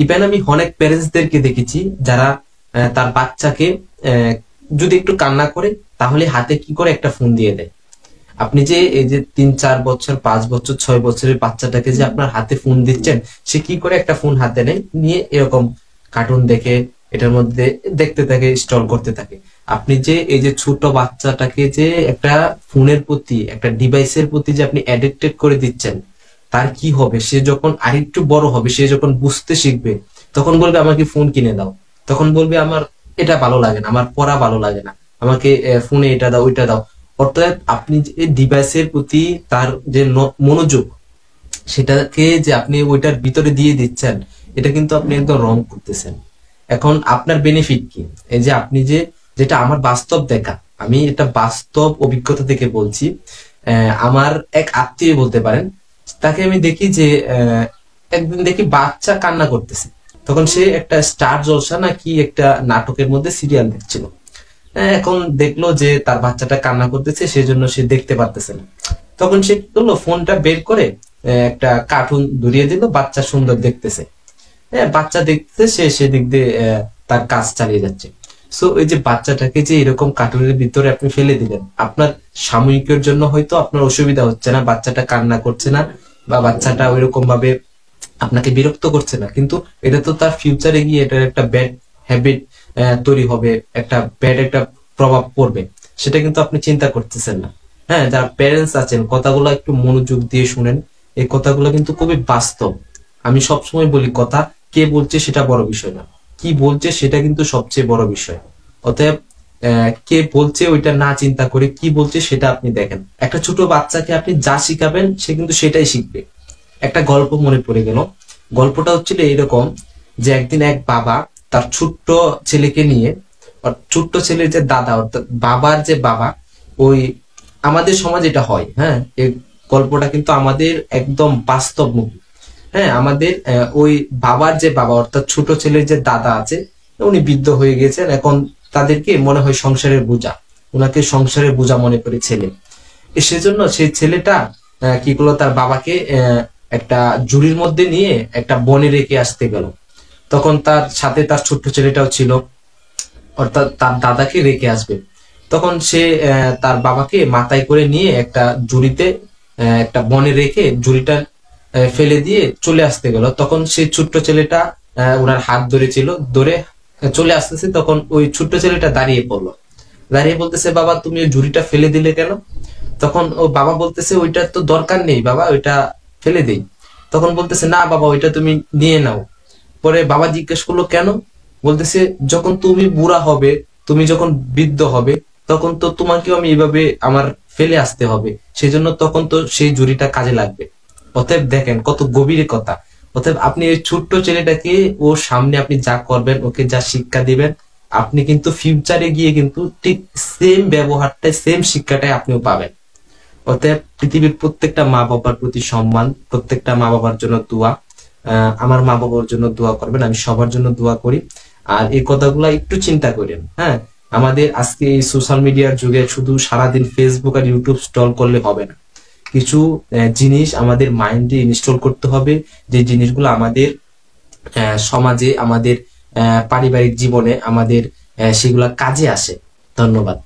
Even আমি অনেক প্যারেন্টসদেরকে দেখেছি যারা তার বাচ্চাকে যদি একটু কান্না করে তাহলে হাতে কি করে একটা ফোন দিয়ে দেয়। আপনি যে এই যে 3-4 বছর 5 বছর 6 বছরের বাচ্চাটাকে যে আপনার হাতে ফোন দিচ্ছেন, সে কি করে একটা ফোন হাতে নেয়, নিয়ে এরকম কার্টুন দেখে এটার মধ্যে দেখতে থাকে, স্টল করতে থাকে। আপনি যে এই যে ছোট বাচ্চাটাকে যে একটা ফোনের প্রতি, একটা ডিভাইসের প্রতি যে আপনি অ্যাডিক্টেড করে দিচ্ছেন, তার কি হবে? সে যখন আরেকটু বড় হবে, সে যখন বুঝতে শিখবে, তখন বলবে আমাকে ফোন কিনে দাও। তখন বলবে আমার এটা ভালো লাগে না, আমার পড়া ভালো লাগে না, আমাকে ফোনে এটা দাও ওইটা দাও। অর্থাৎ আপনি যে ডিভাইসের প্রতি তার যে মনোযোগ, সেটাকে যে আপনি ওইটার ভিতরে দিয়ে দিচ্ছেন, এটা কিন্তু আপনি একদম রং করতেছেন। এখন আপনার বেনিফিট কি? এই যে আপনি যে, যেটা আমার বাস্তব দেখা, আমি এটা বাস্তব অভিজ্ঞতা থেকে বলছি। আমার এক আত্মীয় বলতে পারেন, তাকে আমি দেখি যে একদিন দেখি বাচ্চা কান্না করতেছে। তখন সে একটা স্টার জলসা না কি একটা নাটকের মধ্যে সিরিয়াল দেখছিল। এখন দেখলো যে তার বাচ্চাটা কান্না করতেছে, সেজন্য সে দেখতে পারতেছে না। তখন সে কি করলো, ফোনটা বের করে একটা কার্টুন ধরিয়ে দিল, বাচ্চা সুন্দর দেখতেছে। বাচ্চা দেখতে সে সেদিক দিয়ে তার কাজ চালিয়ে যাচ্ছে। সো এই যে বাচ্চাটাকে যে এরকম কার্টুনের ভিতরে আপনি ফেলে দিলেন, আপনার সাময়িকের জন্য হয়তো আপনার অসুবিধা হচ্ছে না, বাচ্চাটা কান্না করছে না বা বাচ্চাটা ওইরকম ভাবে আপনাকে বিরক্ত করছে না, কিন্তু এটা তো তার ফিউচারে গিয়ে এটার একটা ব্যাড হ্যাবিট তৈরি হবে, একটা ব্যাড একটা প্রভাব পড়বে, সেটা কিন্তু আপনি চিন্তা করতেছেন না। হ্যাঁ, যারা প্যারেন্টস আছেন, কথাগুলো একটু মনোযোগ দিয়ে শুনেন। এই কথাগুলো কিন্তু খুবই বাস্তব। আমি সবসময় বলি, কথা কে বলছে সেটা বড় বিষয় না, কি বলছে সেটা কিন্তু সবচেয়ে বড় বিষয়। অতএব কে বলছে ওইটা না চিন্তা করে কি বলছে সেটা আপনি দেখেন। একটা ছোট বাচ্চাকে আপনি যা শিখাবেন সে কিন্তু সেটাই শিখবে। একটা গল্প মনে পড়ে গেল। গল্পটা হচ্ছিল এইরকম যে একদিন এক বাবা তার ছোট্ট ছেলেকে নিয়ে, ছোট্ট ছেলের যে দাদা অর্থাৎ বাবার যে বাবা, ওই আমাদের সমাজ এটা হয়, হ্যাঁ, এই গল্পটা কিন্তু আমাদের একদম বাস্তবমুখী। হ্যাঁ, আমাদের ওই বাবার যে বাবা অর্থাৎ ছোট ছেলের যে দাদা আছে, উনি বৃদ্ধ হয়ে গেছেন। এখন তাদেরকে মনে হয় সংসারের বোঝা, ওনাকে সংসারের বোঝা মনে করে ছেলে। সেজন্য সেই ছেলেটা কি করলো, তার বাবাকে একটা ঝুড়ির মধ্যে নিয়ে একটা বনে রেখে আসতে গেল। তখন তার সাথে তার ছোট্ট ছেলেটাও ছিল, অর্থাৎ তার দাদাকে রেখে আসবে। তখন সে তার বাবাকে মাথায় করে নিয়ে একটা ঝুড়িতে একটা বনে রেখে ঝুড়িটা ফেলে দিয়ে চলে আসতে গেল। তখন সেই ছোট্ট ছেলেটা ওনার হাত ধরেছিল, ধরে চলে আসতেছে। তখন ওই ছোট্ট ছেলেটা দাঁড়িয়ে পড়লো, দাঁড়িয়ে বলতেছে, বাবা তুমি ওই ঝুড়িটা ফেলে দিলে কেন? তখন ও বাবা বলতেছে, ওইটা তো দরকার নেই বাবা, ওইটা ফেলে দেই। তখন বলতেছে, না বাবা ওইটা তুমি নিয়ে নাও। পরে বাবা জিজ্ঞেস করলো কেন? বলতেছে, যখন তুমি বুড়া হবে, তুমি যখন বৃদ্ধ হবে, তখন তো তোমাকেও আমি এইভাবে আমার ফেলে আসতে হবে, সেই জন্য তখন তো সেই ঝুড়িটা কাজে লাগবে। অতএব দেখেন কত গভীর কথা। অতএব আপনি এই ছোট্ট ছেলেটাকে ওর সামনে আপনি যা করবেন, ওকে যা শিক্ষা দিবেন, আপনি কিন্তু ফিউচারে গিয়ে কিন্তু ঠিক সেম ব্যবহারটাই, সেম শিক্ষাটাই আপনিও পাবেন। অতএব পৃথিবীর প্রত্যেকটা মা বাবার প্রতি সম্মান, প্রত্যেকটা মা বাবার জন্য দোয়া। আমার মা বাবার জন্য দোয়া করবেন, আমি সবার জন্য দোয়া করি। আর এই কথাগুলো একটু চিন্তা করেন। হ্যাঁ, আমাদের আজকে এই সোশ্যাল মিডিয়ার যুগে শুধু সারাদিন ফেসবুক আর ইউটিউব স্টল করলে হবে না, কিছু জিনিস আমাদের মাইন্ডে ইনস্টল করতে হবে, যে জিনিসগুলো আমাদের সমাজে, আমাদের পারিবারিক জীবনে আমাদের সেগুলা কাজে আসে। ধন্যবাদ।